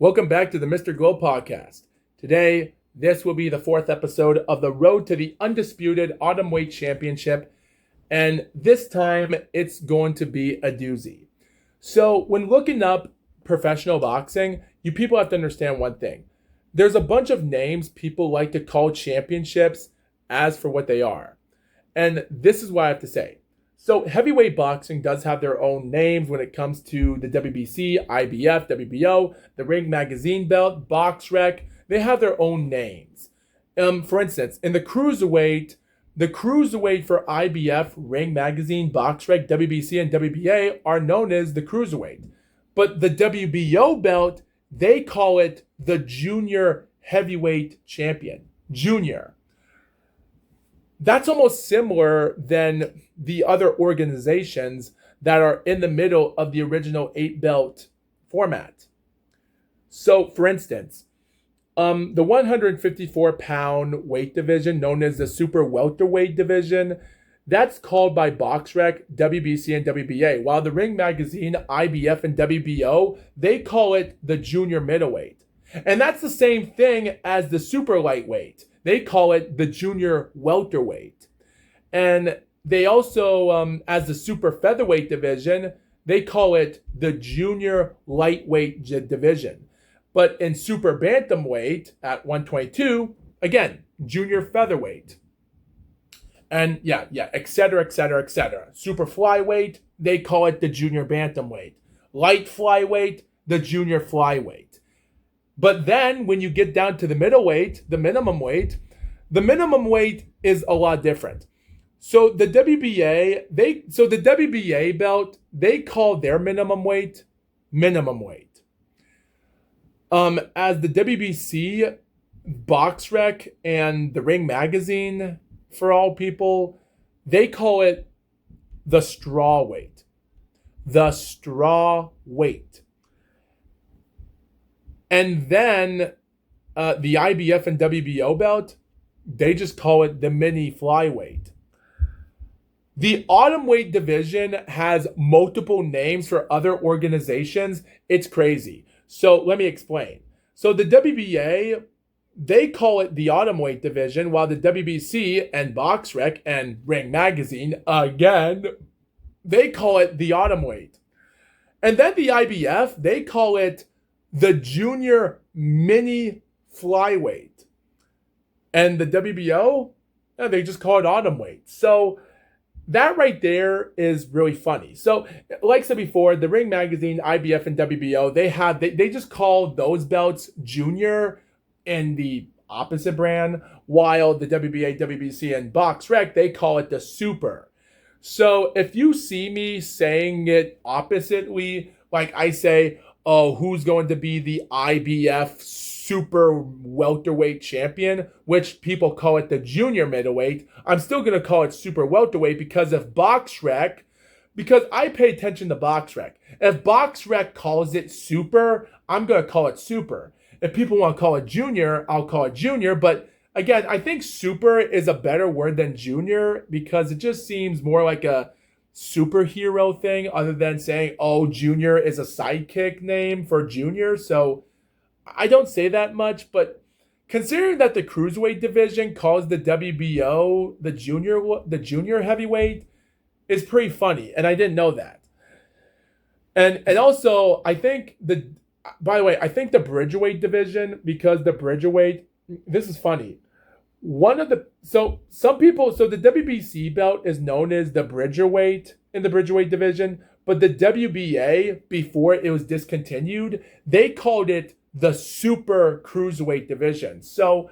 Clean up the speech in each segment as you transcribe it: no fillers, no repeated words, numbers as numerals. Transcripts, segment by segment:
Welcome back to the Mr. Gloat podcast. Today, this will be the fourth episode of the road to the undisputed Atomweight Championship, and this time it's going to be a doozy. So, when looking up professional boxing, you people have to understand one thing. There's a bunch of names people like to call championships as for what they are. And this is what I have to say. So heavyweight boxing does have their own names when it comes to the WBC, IBF, WBO, the Ring Magazine belt, BoxRec. They have their own names. For instance, in the cruiserweight for IBF, Ring Magazine, BoxRec, WBC, and WBA are known as the cruiserweight. But the WBO belt, they call it the junior heavyweight champion. Junior. That's almost similar than the other organizations that are in the middle of the original 8-belt format. So, for instance, the 154-pound weight division, known as the super welterweight division, that's called by BoxRec, WBC, and WBA, while the Ring Magazine, IBF, and WBO, they call it the junior middleweight. And that's the same thing as the super lightweight. They call it the junior welterweight. And they also, as the super featherweight division, they call it the junior lightweight division. But in super bantamweight at 122, again, junior featherweight. And et cetera, et cetera, et cetera. Super flyweight, they call it the junior bantamweight. Light flyweight, the junior flyweight. But then when you get down to the middleweight, the minimum weight is a lot different. So the WBA belt, they call their minimum weight. As the WBC, BoxRec, and the Ring Magazine, for all people, they call it the straw weight. The straw weight. And then the IBF and WBO belt, they just call it the mini flyweight. The Atomweight division has multiple names for other organizations. It's crazy. So let me explain. So the WBA, they call it the Atomweight division, while the WBC and BoxRec and Ring Magazine, again, they call it the Atomweight. And then the IBF, they call it the junior mini flyweight. And the WBO, they just call it Atomweight. So that right there is really funny. So like I said before, the Ring Magazine, IBF, and WBO, they just call those belts junior in the opposite brand, while the WBA, WBC, and BoxRec, they call it the super. So if you see me saying it oppositely, like I say, oh, who's going to be the IBF super welterweight champion, which people call it the junior middleweight, I'm still going to call it super welterweight because I pay attention to BoxRec. If BoxRec calls it super, I'm going to call it super. If people want to call it junior, I'll call it junior. But again, I think super is a better word than junior because it just seems more like a superhero thing other than saying, oh, junior is a sidekick name for junior. So I don't say that much, but considering that the cruiserweight division calls the WBO the junior heavyweight is pretty funny, and I didn't know that. And also I think the bridgerweight division, because the bridgerweight, this is funny. The WBC belt is known as the bridgerweight in the bridgerweight division, but the WBA, before it was discontinued, they called it the super cruiserweight division. So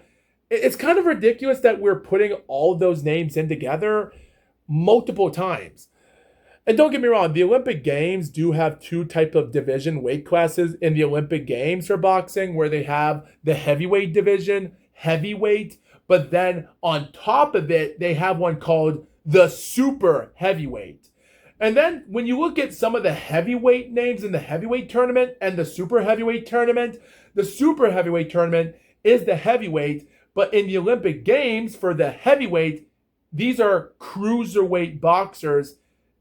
it's kind of ridiculous that we're putting all those names in together multiple times. And don't get me wrong, the Olympic Games do have two types of division weight classes in the Olympic Games for boxing, where they have the heavyweight division, heavyweight, but then on top of it, they have one called the super heavyweight. And then when you look at some of the heavyweight names in the heavyweight tournament and the super heavyweight tournament is the heavyweight, but in the Olympic Games for the heavyweight, these are cruiserweight boxers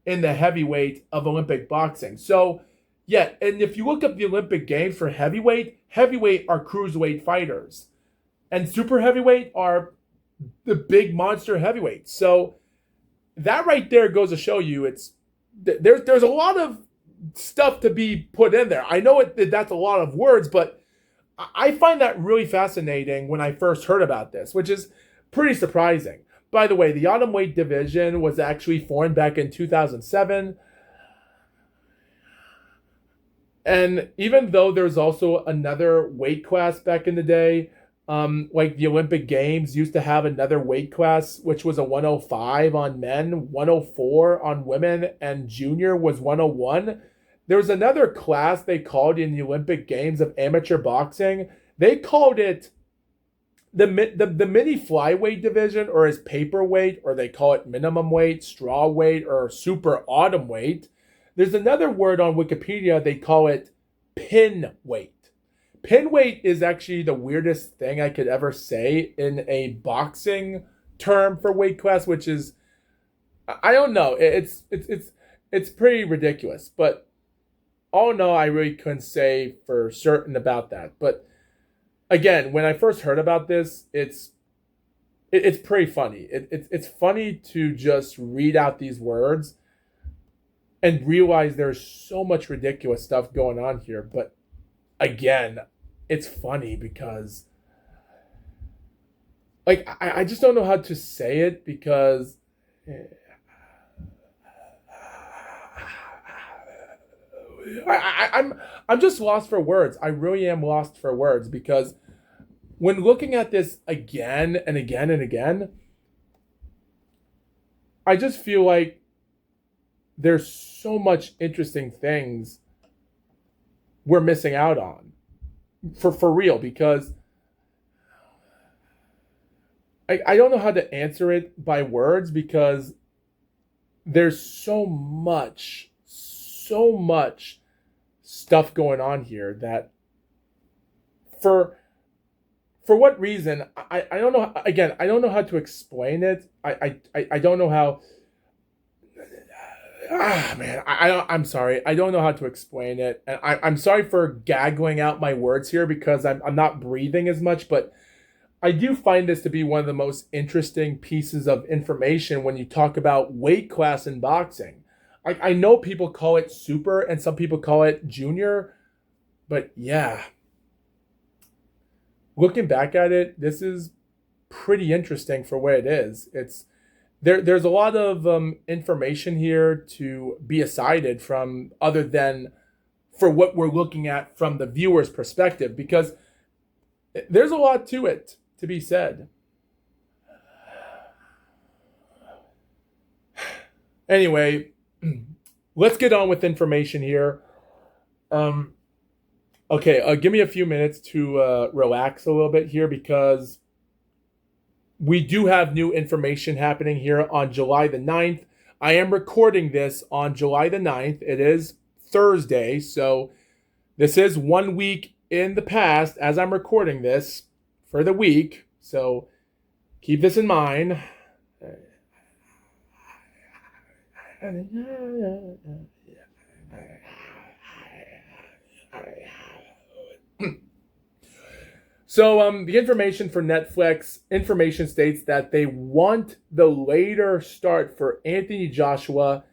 in the heavyweight of Olympic boxing. So Yeah, and if you look up the Olympic Games for heavyweight are cruiserweight fighters, and super heavyweight are the big monster heavyweights. So that right there goes to show you there's a lot of stuff to be put in there. I know that's a lot of words, but I find that really fascinating when I first heard about this, which is pretty surprising. By the way, the Atomweight division was actually formed back in 2007. And even though there's also another weight class back in the day, like the Olympic Games used to have another weight class, which was a 105 on men, 104 on women, and junior was 101. There was another class they called in the Olympic Games of amateur boxing. They called it the mini flyweight division, or as paperweight, or they call it minimum weight, straw weight, or super atom weight. There's another word on Wikipedia, they call it pin weight. Pin weight is actually the weirdest thing I could ever say in a boxing term for weight class, which is, I don't know, it's pretty ridiculous. But all in all, I really couldn't say for certain about that. But again, when I first heard about this, it's pretty funny. It's funny to just read out these words and realize there's so much ridiculous stuff going on here. But again, it's funny because, like, I just don't know how to say it because I'm just lost for words. I really am lost for words because when looking at this again and again and again, I just feel like there's so much interesting things we're missing out on for real, because I don't know how to answer it by words because there's so much stuff going on here that for what reason, I don't know. Again, I don't know how to explain it. I don't know how. Man, I'm sorry. I don't know how to explain it. And I'm sorry for gaggling out my words here because I'm not breathing as much, but I do find this to be one of the most interesting pieces of information when you talk about weight class in boxing. I know people call it super and some people call it junior, but yeah. Looking back at it, this is pretty interesting for what it is. There's a lot of information here to be decided from, other than for what we're looking at from the viewer's perspective, because there's a lot to it to be said. Anyway, let's get on with information here. Okay, give me a few minutes to relax a little bit here because we do have new information happening here on July the 9th. I am recording this on July the 9th. It is Thursday, so this is 1 week in the past as I'm recording this for the week. So keep this in mind. So the information for Netflix, information states that they want the later start for Anthony Joshua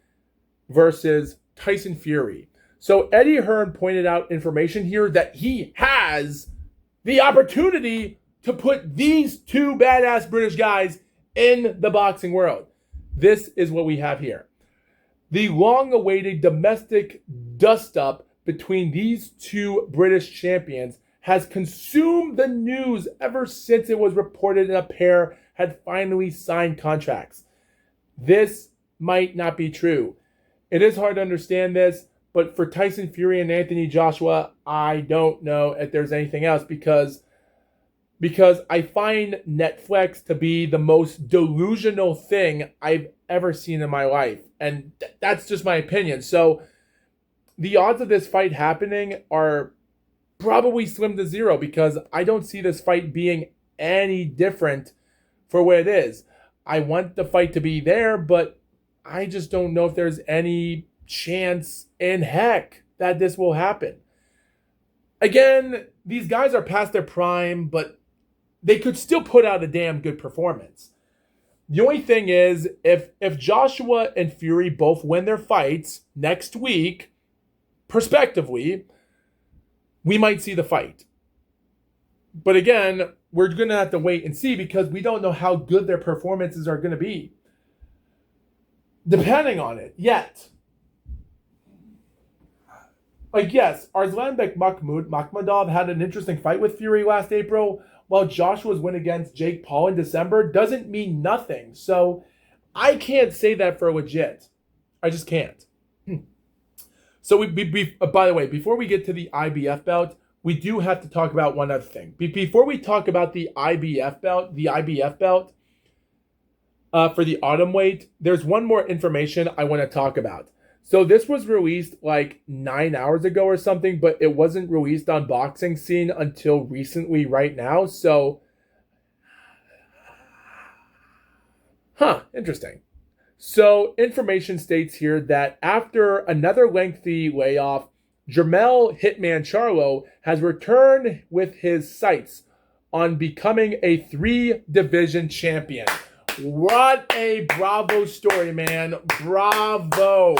versus Tyson Fury. So Eddie Hearn pointed out information here that he has the opportunity to put these two badass British guys in the boxing world. This is what we have here. The long-awaited domestic dust-up between these two British champions has consumed the news ever since it was reported a pair had finally signed contracts. This might not be true. It is hard to understand this, but for Tyson Fury and Anthony Joshua, I don't know if there's anything else because I find Netflix to be the most delusional thing I've ever seen in my life. And that's just my opinion. So the odds of this fight happening are probably slim to zero because I don't see this fight being any different for what it is. I want the fight to be there, but I just don't know if there's any chance in heck that this will happen. Again, these guys are past their prime, but they could still put out a damn good performance. The only thing is, if Joshua and Fury both win their fights next week, prospectively, we might see the fight. But again, we're going to have to wait and see because we don't know how good their performances are going to be. Depending on it, yet. Like, yes, Arslanbek Makhmudov had an interesting fight with Fury last April, while Joshua's win against Jake Paul in December doesn't mean nothing. So I can't say that for legit. I just can't. So by the way, before we get to the IBF belt, we do have to talk about one other thing. Before we talk about the IBF belt for the Atomweight, there's one more information I want to talk about. So this was released like 9 hours ago or something, but it wasn't released on Boxing Scene until recently right now. So, interesting. So information states here that after another lengthy layoff, Jermell Hitman Charlo has returned with his sights on becoming a 3-division champion. What a bravo story, man. Bravo.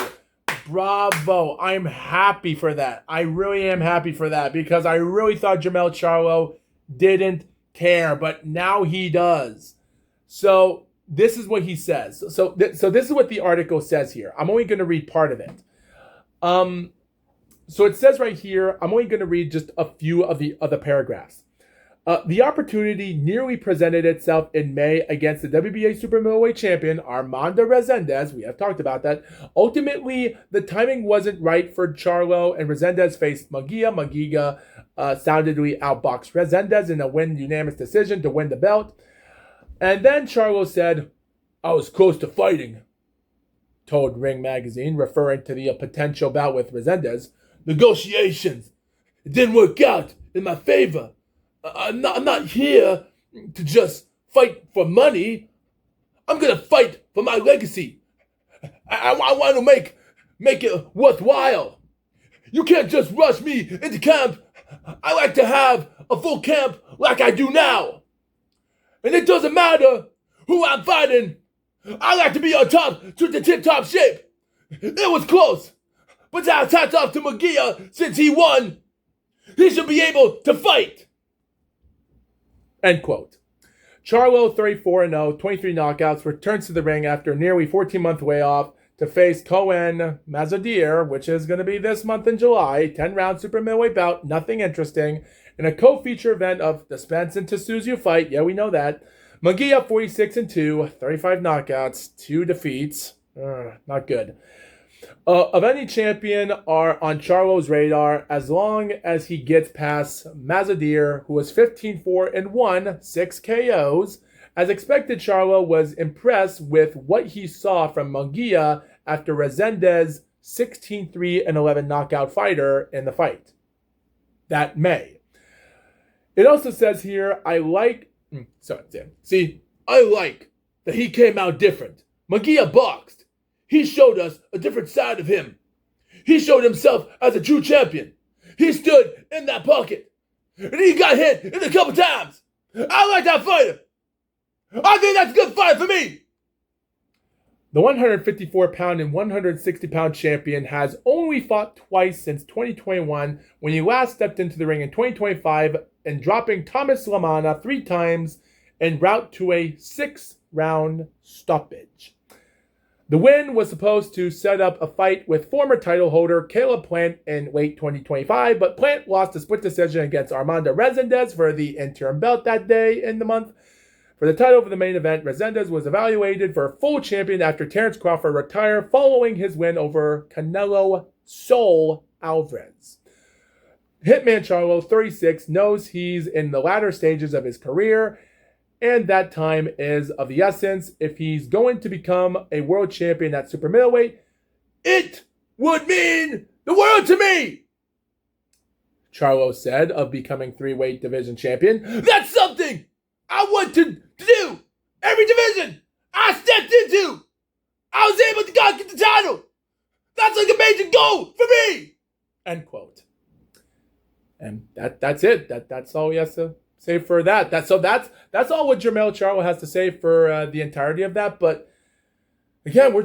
I'm happy for that. I really am happy for that because I really thought Jermell Charlo didn't care, but now he does. So this is what he says. So this is what the article says here. I'm only going to read part of it. So it says right here, I'm only going to read just a few of the other paragraphs. The opportunity nearly presented itself in May against the WBA super middleweight champion, Armando Resendes. We have talked about that. Ultimately, the timing wasn't right for Charlo, and Resendes faced Munguia. Munguia soundedly outboxed Resendes in a unanimous decision to win the belt. And then Charlo said, "I was close to fighting," told Ring Magazine, referring to the potential bout with Resendes. "Negotiations. It didn't work out in my favor. I'm not here to just fight for money. I'm going to fight for my legacy. I want to make it worthwhile. You can't just rush me into camp. I like to have a full camp like I do now. And it doesn't matter who I'm fighting. I like to be on top to the tip-top shape. It was close. But hats off to Munguia since he won. He should be able to fight." End quote. Charlo, 34-0, 23 knockouts, returns to the ring after a nearly 14-month layoff to face Cohen Mazadir, which is going to be this month in July. 10-round super middleweight bout, nothing interesting. In a co-feature event of the Spence and Tsuzu fight, yeah, we know that. Munguia, 46-2, 35 knockouts, 2 defeats. Not good. Of any champion are on Charlo's radar as long as he gets past Mazadir, who was 15-4-1, 6 KOs. As expected, Charlo was impressed with what he saw from Munguia after Resendes' 16-3-11 knockout fighter in the fight that May. It also says here, I like that he came out different. Munguia boxed. He showed us a different side of him. He showed himself as a true champion. He stood in that pocket. And he got hit in a couple times. I like that fighter. I think that's a good fight for me. The 154-pound and 160-pound champion has only fought twice since 2021 when he last stepped into the ring in 2025 and dropping Thomas Lamana 3 times en route to a 6-round stoppage. The win was supposed to set up a fight with former title holder Caleb Plant in late 2025, but Plant lost a split decision against Armando Resendes for the interim belt that day in the month. For the title of the main event, Resendes was evaluated for full champion after Terrence Crawford retired following his win over Canelo Sol Alvarez. Hitman Charlo, 36, knows he's in the latter stages of his career, and that time is of the essence. If he's going to become a world champion at super middleweight, it would mean the world to me, Charlo said of becoming 3-weight division champion. That's something I want to do. Every division I stepped into, I was able to get the title. That's like a major goal for me. End quote. And that's it. That's all he has to say for that. That's all what Jermell Charlo has to say for the entirety of that. But again, we're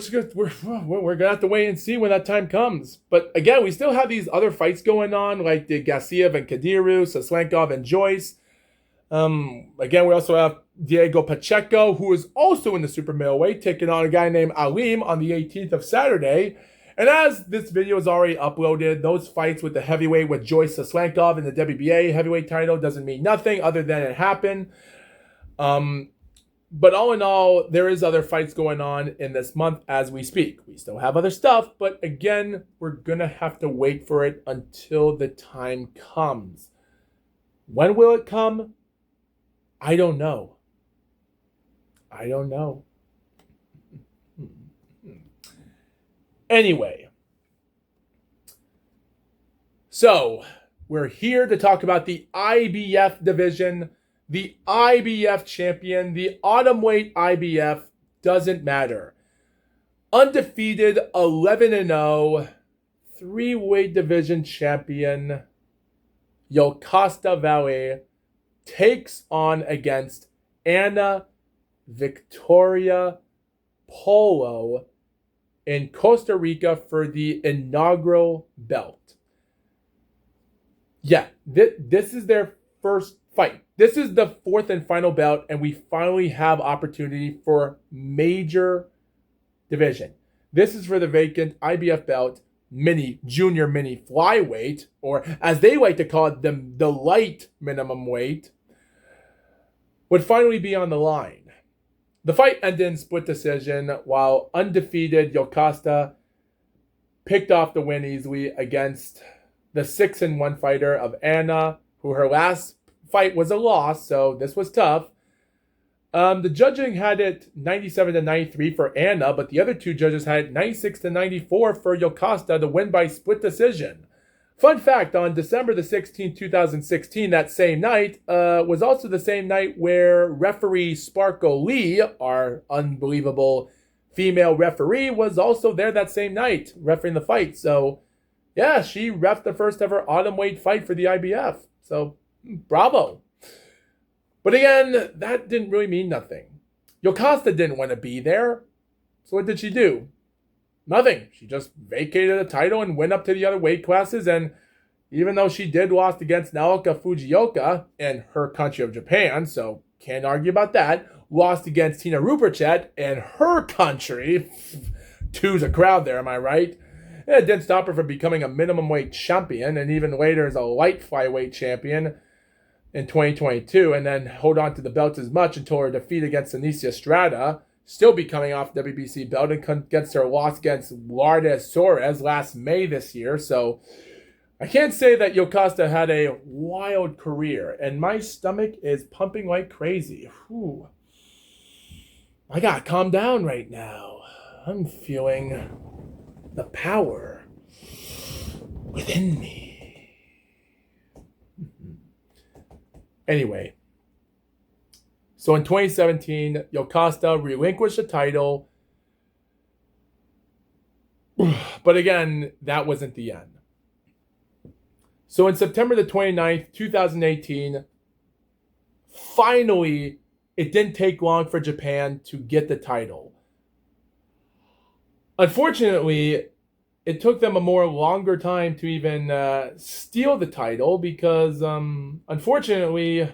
gonna have to wait and see when that time comes. But again, we still have these other fights going on, like the Gassiev and Kadiru, Saslenkov and Joyce. Again, we also have Diego Pacheco, who is also in the super middleweight, taking on a guy named Alim on the 18th of Saturday. And as this video is already uploaded, those fights with the heavyweight with Joyce Saslenkov in the WBA heavyweight title doesn't mean nothing other than it happened. But all in all, there is other fights going on in this month as we speak. We still have other stuff, but again, we're going to have to wait for it until the time comes. When will it come? I don't know. Anyway, so we're here to talk about the IBF division, the IBF champion, the Atomweight IBF, doesn't matter. Undefeated 11-0, 3-weight division champion, Yokasta Valley takes on against Ana Victoria Polo in Costa Rica for the inaugural belt. Yeah, this is their first fight. This is the fourth and final bout, and we finally have opportunity for major division. This is for the vacant IBF belt, junior mini flyweight, or as they like to call it, the light minimum weight, would finally be on the line. The fight ended in split decision, while undefeated Yokasta picked off the win easily against the 6-1 fighter of Ana, who her last fight was a loss, so this was tough. The judging had it 97-93 for Ana, but the other two judges had it 96-94 for Yokasta to win by split decision. Fun fact, on December the 16th, 2016, that same night, was also the same night where referee Sparkle Lee, our unbelievable female referee, was also there that same night, refereeing the fight. So, yeah, she reffed the first ever Atomweight fight for the IBF. So, bravo. But again, that didn't really mean nothing. Yokasta didn't want to be there. So what did she do? Nothing. She just vacated the title and went up to the other weight classes. And even though she did lost against Naoka Fujioka in her country of Japan, so can't argue about that, lost against Tina Ruperchet in her country. Two's a crowd there, am I right? It didn't stop her from becoming a minimum weight champion, and even later as a light flyweight champion in 2022, and then hold on to the belt as much until her defeat against Anicia Estrada, still be coming off WBC belt and against her loss against Lourdes Suarez last May this year. So I can't say that Yokasta had a wild career, and my stomach is pumping like crazy. Whew. I gotta calm down right now. I'm feeling the power within me. Anyway, so in 2017, Yokasta relinquished the title. But again, that wasn't the end. So in September the 29th, 2018, finally, it didn't take long for Japan to get the title. Unfortunately, it took them a longer time to even steal the title because, unfortunately,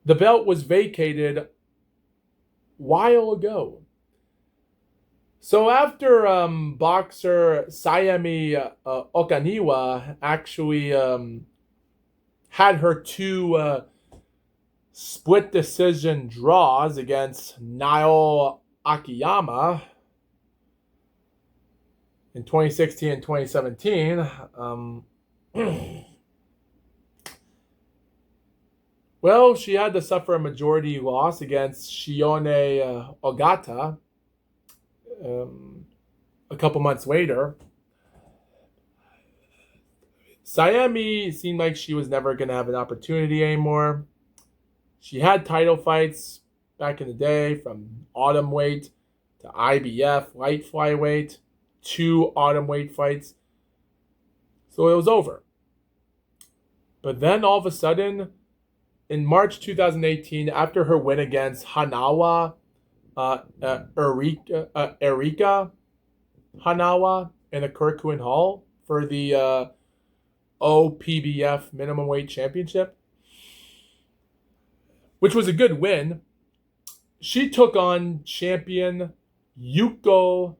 the belt was vacated a while ago. So after boxer Sayami Okaniwa actually had her two split decision draws against Naoya Akiyama in 2016 and 2017, well, she had to suffer a majority loss against Shione Ogata a couple months later. Sayami seemed like she was never going to have an opportunity anymore. She had title fights back in the day, from Atomweight to IBF, light flyweight, 2 Atomweight fights. So it was over. But then all of a sudden, in March 2018, after her win against Hanawa, Erika Hanawa in the Korakuen Hall for the OPBF minimum weight championship, which was a good win, she took on champion Yuko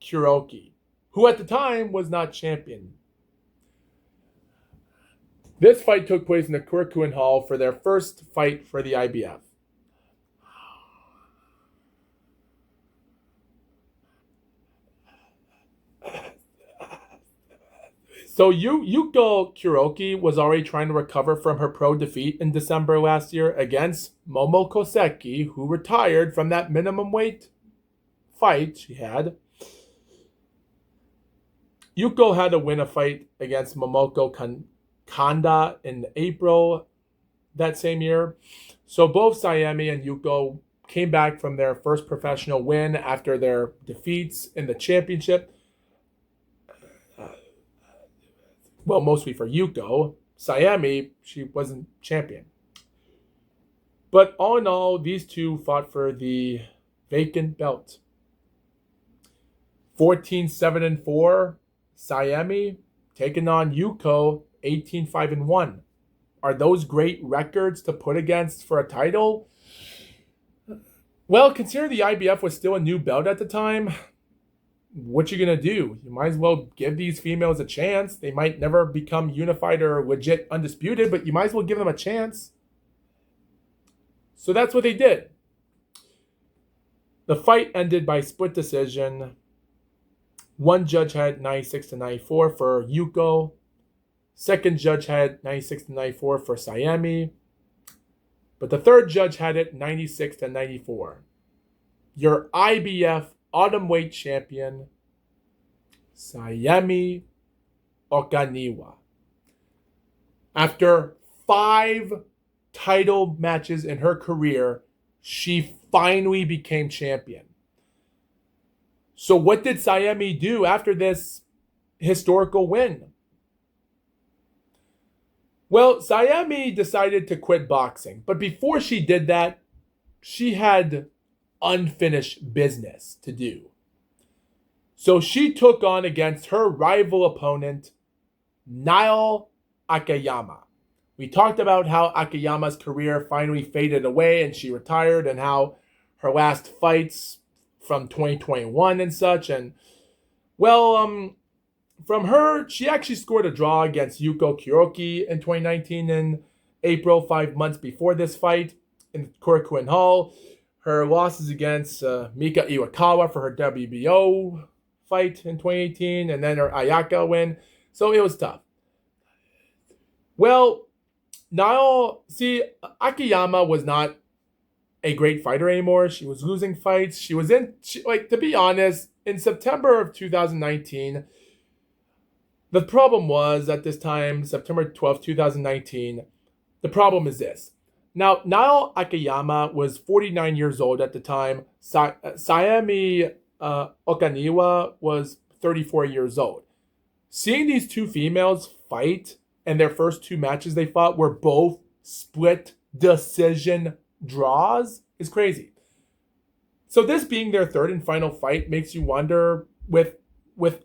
Kuroki, who at the time was not champion. This fight took place in the Korakuen Hall for their first fight for the IBF. So Yuko Kuroki was already trying to recover from her pro defeat in December last year against Momo Koseki, who retired from that minimum weight fight she had. Yuko had to win a fight against Momoko Kanda in April that same year. So both Sayemi and Yuko came back from their first professional win after their defeats in the championship. Well, mostly for Yuko. Sayemi, she wasn't champion. But all in all, these two fought for the vacant belt. 14-7-4, Sayemi taking on Yuko, 18-5-1. Are those great records to put against for a title? Well, considering the IBF was still a new belt at the time, what you gonna do? You might as well give these females a chance. They might never become unified or legit undisputed, but you might as well give them a chance. So that's what they did. The fight ended by split decision. One judge had 96-94 for Yuko. Second judge had 96-94 for Sayemi. But the third judge had it 96-94. Your IBF Atomweight champion, Sayemi Okaniwa. After 5 title matches in her career, she finally became champion. So what did Sayemi do after this historical win? Well, Sayemi decided to quit boxing. But before she did that, she had unfinished business to do. So she took on against her rival opponent, Naoya Akiyama. We talked about how Akiyama's career finally faded away and she retired, and how her last fights from 2021 and such. And well, from her, she actually scored a draw against Yuko Kuroki in 2019 in April, 5 months before this fight in Korakuen Hall. Her losses against Mika Iwakawa for her WBO fight in 2018, and then her Ayaka win. So it was tough. Well, Akiyama was not a great fighter anymore. She was losing fights. To be honest, in September of 2019, the problem was at this time, September 12th, 2019, the problem is this. Now, Naoya Akiyama was 49 years old at the time. Sayemi Okaniwa was 34 years old. Seeing these two females fight, and their first 2 matches they fought were both split decision draws, is crazy. So this being their third and final fight makes you wonder, with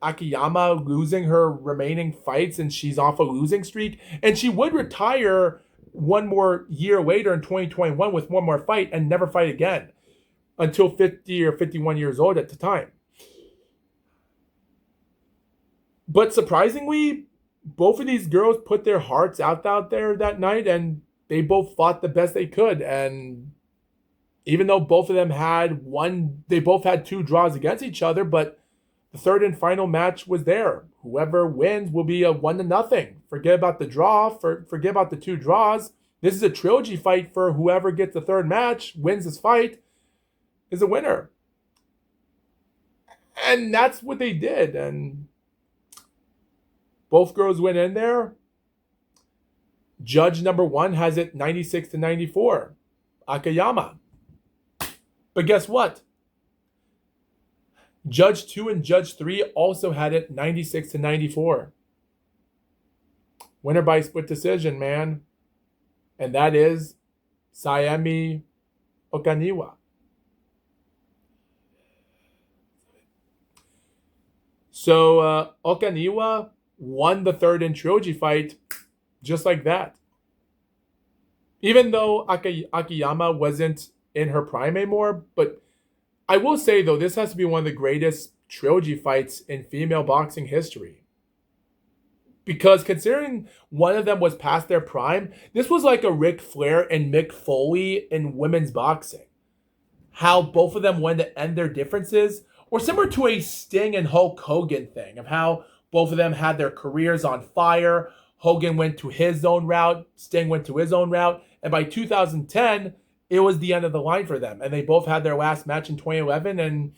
Akiyama losing her remaining fights and she's off a losing streak, and she would retire one more year later in 2021 with one more fight and never fight again until 50 or 51 years old at the time. But surprisingly, both of these girls put their hearts out there that night, and they both fought the best they could. And even though both of them they both had 2 draws against each other, but the third and final match was there. Whoever wins will be a 1-0. Forget about the draw. Forget about the 2 draws. This is a trilogy fight for whoever gets the third match, wins this fight, is a winner. And that's what they did. And both girls went in there. Judge number 1 has it 96-94. Akiyama. But guess what? Judge 2 and Judge 3 also had it 96-94. winner by split decision, man. And that is Sayemi Okaniwa. So Okaniwa won the third in trilogy fight just like that. Even though Akiyama wasn't in her prime anymore, but I will say, though, this has to be one of the greatest trilogy fights in female boxing history. Because considering one of them was past their prime, this was like a Ric Flair and Mick Foley in women's boxing. How both of them wanted to end their differences, or similar to a Sting and Hulk Hogan thing, of how both of them had their careers on fire. Hogan went to his own route, Sting went to his own route, and by 2010, it was the end of the line for them. And they both had their last match in 2011, and,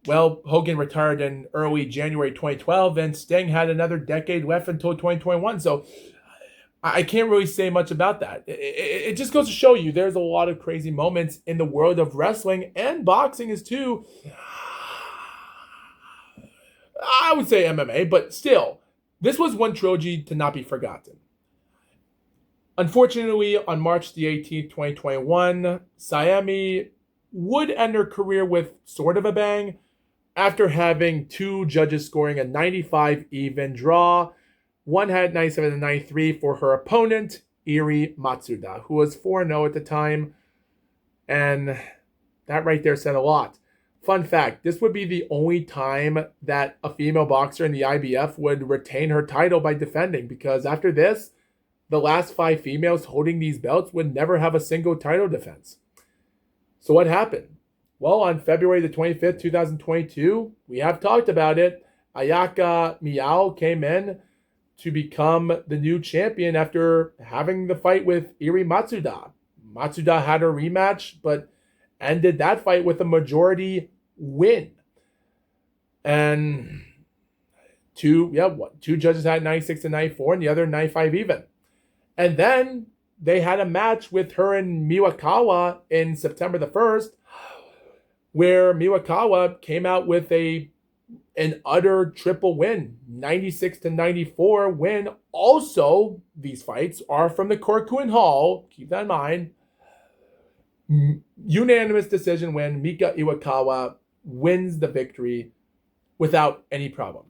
well, Hogan retired in early January 2012, and Sting had another decade left until 2021. So I can't really say much about that. It just goes to show you there's a lot of crazy moments in the world of wrestling, and boxing is too. I would say MMA, but still, this was one trilogy to not be forgotten. Unfortunately, on March the 18th, 2021, Sayemi would end her career with sort of a bang after having two judges scoring a 95 even draw. One had 97 and 93 for her opponent, Iri Matsuda, who was 4-0 at the time. And that right there said a lot. Fun fact, this would be the only time that a female boxer in the IBF would retain her title by defending, because after this, the last 5 females holding these belts would never have a single title defense. So what happened? Well, on February the 25th, 2022, we have talked about it. Ayaka Miyao came in to become the new champion after having the fight with Iri Matsuda. Matsuda had her rematch, but ended that fight with a majority win. And two judges had 96 and 94, and the other 95 even. And then they had a match with her and Miwakawa in September the 1st, where Miwakawa came out with an utter triple win, 96 to 94 win. Also, these fights are from the Korakuen Hall. Keep that in mind. Unanimous decision win. Mika Iwakawa wins the victory without any problem.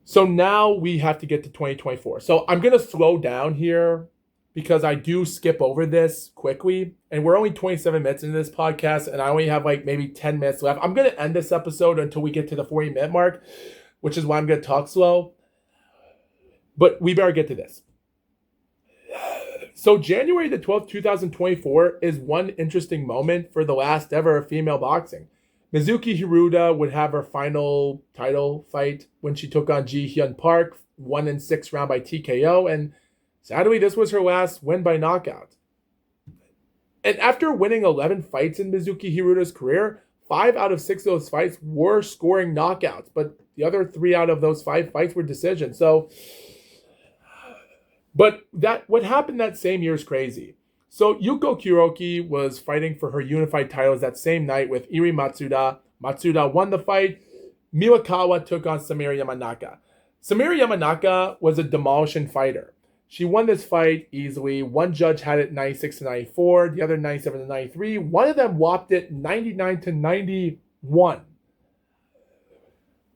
So now we have to get to 2024. So I'm going to slow down here because I do skip over this quickly. And we're only 27 minutes into this podcast, and I only have like maybe 10 minutes left. I'm going to end this episode until we get to the 40-minute mark, which is why I'm going to talk slow. But we better get to this. So January the 12th, 2024 is one interesting moment for the last ever of female boxing. Mizuki Hiruda would have her final title fight when she took on Ji Hyun Park, won in 6th round by TKO, and sadly this was her last win by knockout. And after winning 11 fights in Mizuki Hiruda's career, 5 out of 6 of those fights were scoring knockouts, but the other 3 out of those 5 fights were decisions. But what happened that same year is crazy. So Yuko Kuroki was fighting for her unified titles that same night with Iri Matsuda. Matsuda won the fight. Miwakawa took on Samira Yamanaka. Samira Yamanaka was a demolishing fighter. She won this fight easily. One judge had it 96 to 94, the other 97 to 93. One of them whopped it 99 to 91.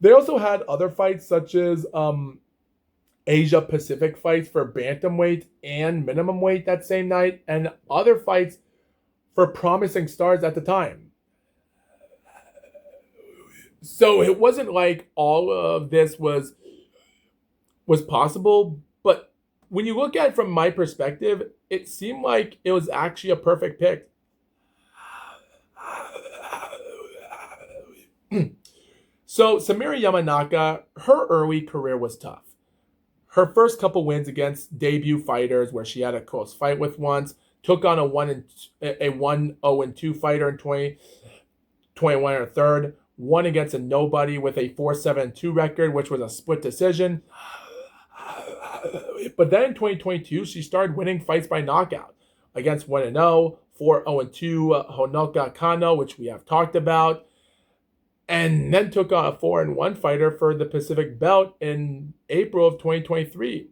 They also had other fights such as Asia Pacific fights for bantamweight and minimum weight that same night, and other fights for promising stars at the time. So it wasn't like all of this was possible, but when you look at it from my perspective, it seemed like it was actually a perfect pick. So Samira Yamanaka, her early career was tough. Her first couple wins against debut fighters, where she had a close fight with once, took on a 1-0-2 fighter in 2021 or third, won against a nobody with a 4-7-2 record, which was a split decision. But then in 2022, she started winning fights by knockout against 1-0, 4-0-2 Honoka Kano, which we have talked about. and then took on a 4-1 fighter for the Pacific Belt in April of 2023.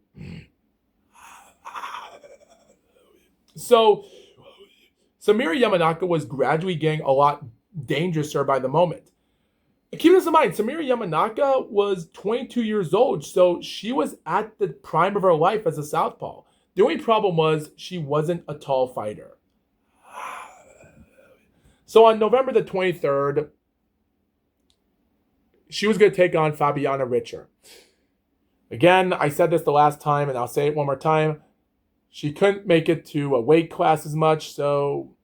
So Samira Yamanaka was gradually getting a lot dangerouser by the moment. Keep this in mind, Samira Yamanaka was 22 years old, so she was at the prime of her life as a southpaw. The only problem was she wasn't a tall fighter. So on November the 23rd, she was going to take on Fabiana Richer. Again, I said this the last time, and I'll say it one more time. She couldn't make it to a weight class as much, so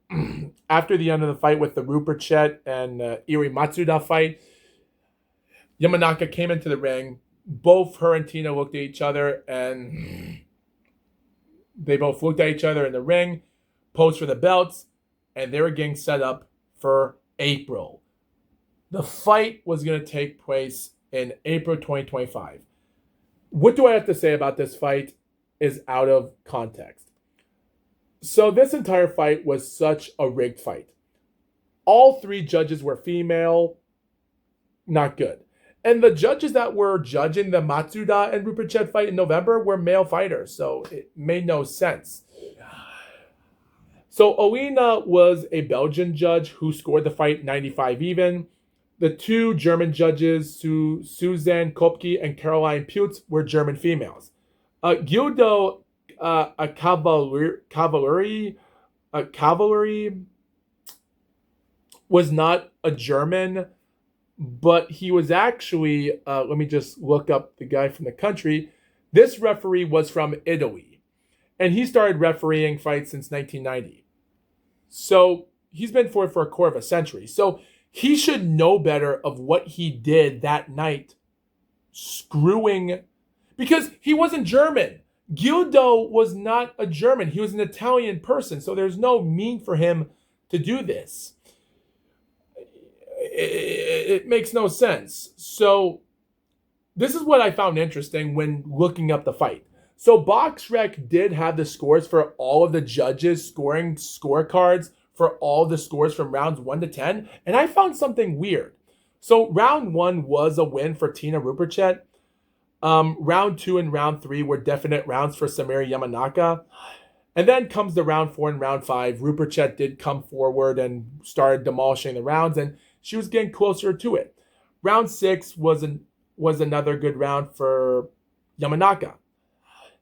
after the end of the fight with the Rupert Chet and Iri Matsuda fight, Yamanaka came into the ring. Both her and Tina looked at each other, and they both looked at each other in the ring, posed for the belts, and they were getting set up for April. The fight was going to take place in April 2025. What do I have to say about this fight is out of context. So this entire fight was such a rigged fight. All three judges were female. Not good. And the judges that were judging the Matsuda and Rupert Chet fight in November were male fighters, so it made no sense. So Alina was a Belgian judge who scored the fight 95 even. The two German judges, Suzanne Kopke and Caroline Putz, were German females. Guido Cavalry was not a German, but he was actually, let me just look up the guy from the country. This referee was from Italy, and he started refereeing fights since 1990. So he's been for a quarter of a century. So he should know better of what he did that night, screwing, because he wasn't German. Guido was not a German. He was an Italian person, so there's no mean for him to do this. It makes no sense. So this is what I found interesting when looking up the fight. So BoxRec did have the scores for all of the judges scoring scorecards for all the scores from rounds 1 to 10, and I found something weird. So round 1 was a win for Tina Ruperchet. Round 2 and round 3 were definite rounds for Samira Yamanaka. And then comes the round 4 and round 5. Ruperchet did come forward and started demolishing the rounds, and she was getting closer to it. Round 6 was another good round for Yamanaka.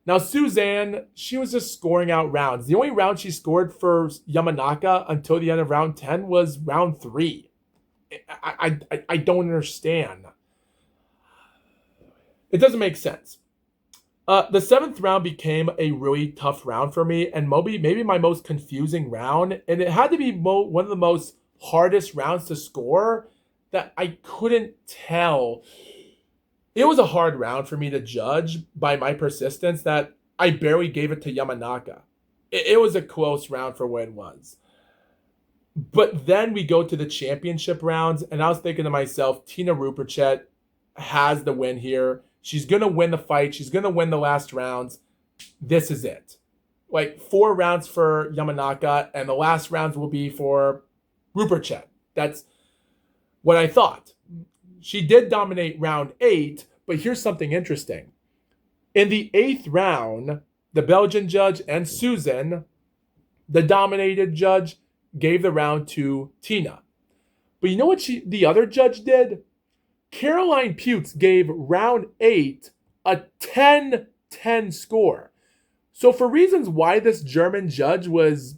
Now, Suzanne, she was just scoring out rounds. The only round she scored for Yamanaka until the end of round 10 was round 3. I don't understand. It doesn't make sense. The 7th round became a really tough round for me, and maybe my most confusing round. And it had to be one of the most hardest rounds to score that I couldn't tell. It was a hard round for me to judge by my persistence that I barely gave it to Yamanaka. It was a close round for what it was. But then we go to the championship rounds, and I was thinking to myself, Tina Ruperchet has the win here. She's going to win the fight. She's going to win the last rounds. This is it. Like 4 rounds for Yamanaka, and the last rounds will be for Ruperchet. That's what I thought. She did dominate round 8, but here's something interesting. In the 8th round, the Belgian judge and Susan, the dominated judge, gave the round to Tina. But you know what the other judge did? Caroline Putz gave round 8 a 10-10 score. So for reasons why this German judge was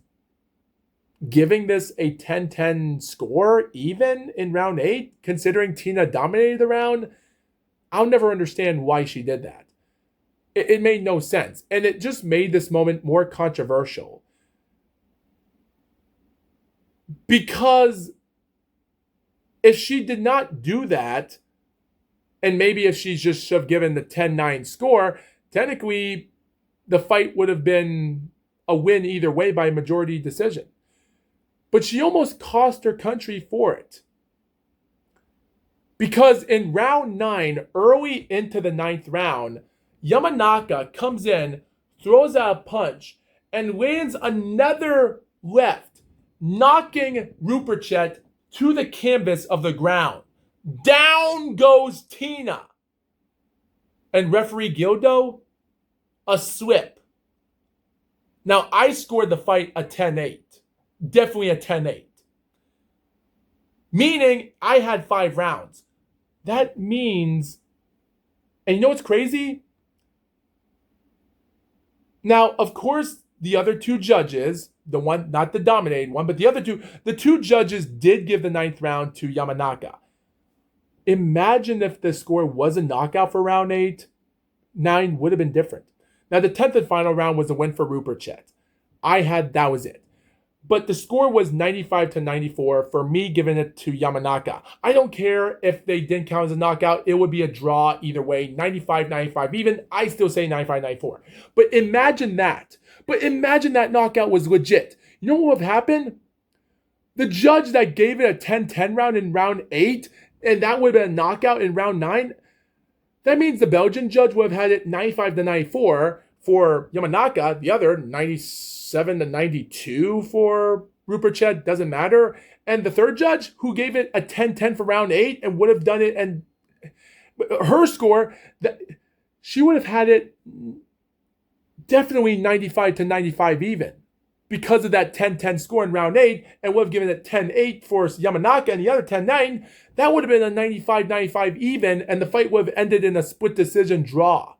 giving this a 10-10 score even in round 8, considering Tina dominated the round, I'll never understand why she did that. It made no sense. And it just made this moment more controversial. Because if she did not do that, and maybe if she just should have given the 10-9 score, technically the fight would have been a win either way by majority decision. But she almost cost her country for it. Because in round 9, early into the 9th round, Yamanaka comes in, throws out a punch, and lands another left, knocking Ruperchet to the canvas of the ground. Down goes Tina. And referee Gildo, a slip. Now, I scored the fight a 10-8. Definitely a 10-8. Meaning, I had 5 rounds. That means, and you know what's crazy? Now, of course, the other 2 judges, the one, not the dominating one, but the 2 judges did give the 9th round to Yamanaka. Imagine if the score was a knockout for round 8, 9 would have been different. Now, the 10th and final round was a win for Rupert Chet. That was it. But the score was 95-94 for me giving it to Yamanaka. I don't care if they didn't count as a knockout. It would be a draw either way, 95-95. Even I still say 95-94. But imagine that. Imagine that knockout was legit. You know what would have happened? The judge that gave it a 10-10 round in round 8, and that would have been a knockout in round 9, that means the Belgian judge would have had it 95-94 for Yamanaka, the other 97-92 for Rupert Chet, doesn't matter. And the third judge, who gave it a 10-10 for round 8 and would have done it, and her score, she would have had it definitely 95-95 even because of that 10-10 score in round 8, and would have given it 10-8 for Yamanaka and the other 10-9. That would have been a 95-95 even, and the fight would have ended in a split decision draw.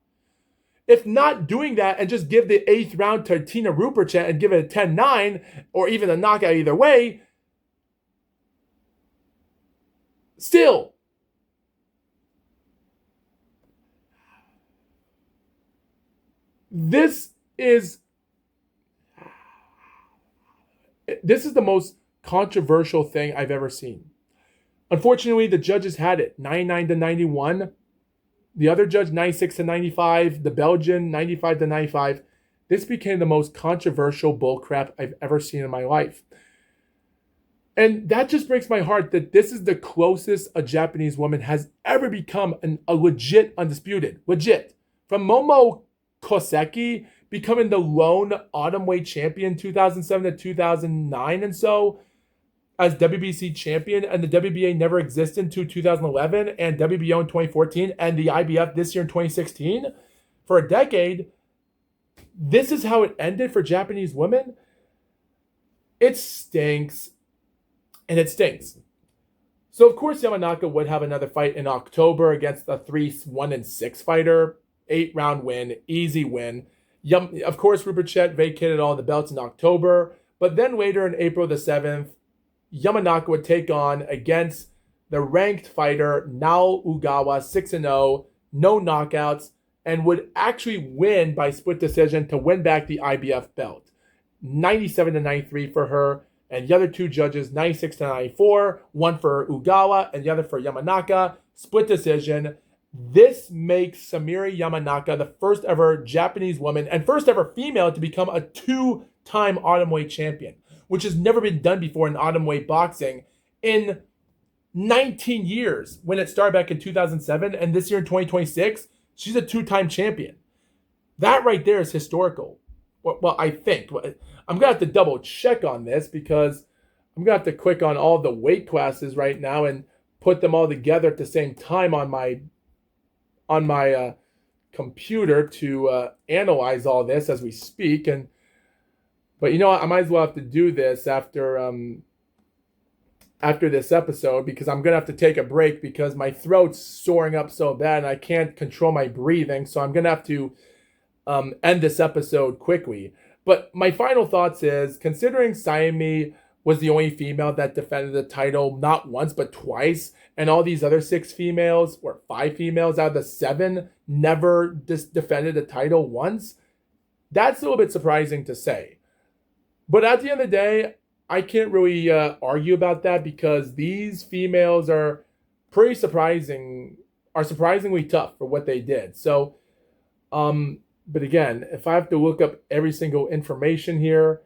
If not doing that and just give the 8th round to Tina Rupert and give it a 10-9 or even a knockout either way, still, this is the most controversial thing I've ever seen. Unfortunately, the judges had it 99-91. The other judge 96-95. The Belgian 95-95. This became the most controversial bullcrap I've ever seen in my life. And that just breaks my heart that this is the closest a Japanese woman has ever become a legit undisputed. Legit. From Momo Koseki becoming the lone Atomweight champion 2007 to 2009 and so, as WBC champion, and the WBA never existed until 2011, and WBO in 2014, and the IBF this year in 2016. For a decade, this is how it ended for Japanese women. It stinks, and it stinks. So, of course, Yamanaka would have another fight in October against a 3-1-6 fighter, 8-round win, easy win. Of course, Rupert Chet vacated all the belts in October, but then later in April the 7th, Yamanaka would take on against the ranked fighter Nao Ugawa, 6-0, no knockouts, and would actually win by split decision to win back the IBF belt. 97-93 for her, and the other 2 judges, 96-94, one for Ugawa and the other for Yamanaka, split decision. This makes Samiri Yamanaka the first ever Japanese woman and first ever female to become a 2-time Atomweight champion, which has never been done before in Atomweight boxing in 19 years when it started back in 2007, and this year in 2026, she's a 2-time champion. That right there is historical. Well, I think. I'm going to have to double check on this because I'm going to have to click on all the weight classes right now and put them all together at the same time on my computer to analyze all this as we speak. But you know what? I might as well have to do this after this episode because I'm going to have to take a break because my throat's soaring up so bad and I can't control my breathing. So I'm going to have to end this episode quickly. But my final thoughts is, considering Sayumi was the only female that defended the title not once but twice, and all these other 6 females, or 5 females out of the 7, never defended the title once, that's a little bit surprising to say. But at the end of the day, I can't really argue about that because these females are surprisingly tough for what they did. So, but again, if I have to look up every single information here,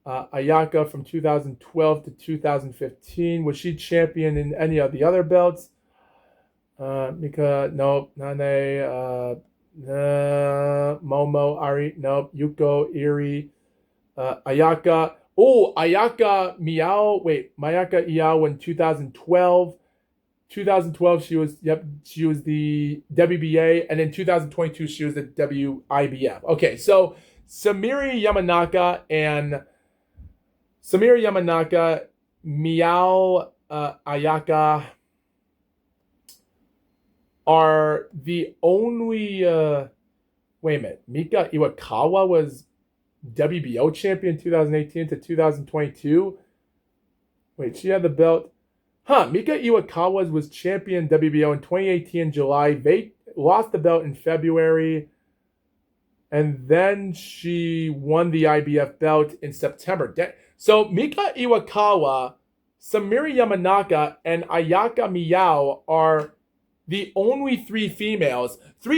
Ayaka from 2012 to 2015, was she champion in any of the other belts? Mika, nope. Nane, Momo, Ari, nope. Yuko, Iri, Ayaka. Oh, Ayaka Mayaka Iao in 2012. 2012 she was the WBA, and in 2022 she was the WIBF. Okay, so Samiri Yamanaka, Miao Ayaka are the only. Wait a minute, Mika Iwakawa was WBO champion 2018 to 2022. Wait, she had the belt. Mika Iwakawa was champion WBO in 2018 in July. They lost the belt in February. And then she won the IBF belt in September. So Mika Iwakawa, Samiri Yamanaka, and Ayaka Miyao are the only three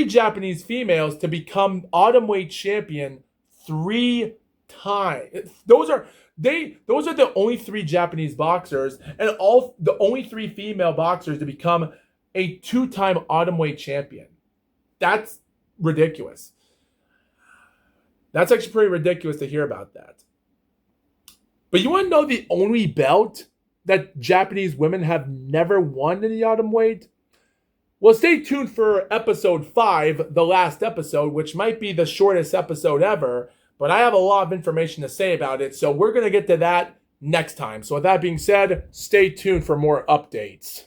Japanese females to become Atomweight champion 3 times. Those are the only 3 Japanese boxers, and the only 3 female boxers to become a 2-time Atomweight champion. That's ridiculous. That's actually pretty ridiculous to hear about that. But you want to know the only belt that Japanese women have never won in the Atomweight? Well, stay tuned for episode 5, the last episode, which might be the shortest episode ever, but I have a lot of information to say about it, so we're going to get to that next time. So with that being said, stay tuned for more updates.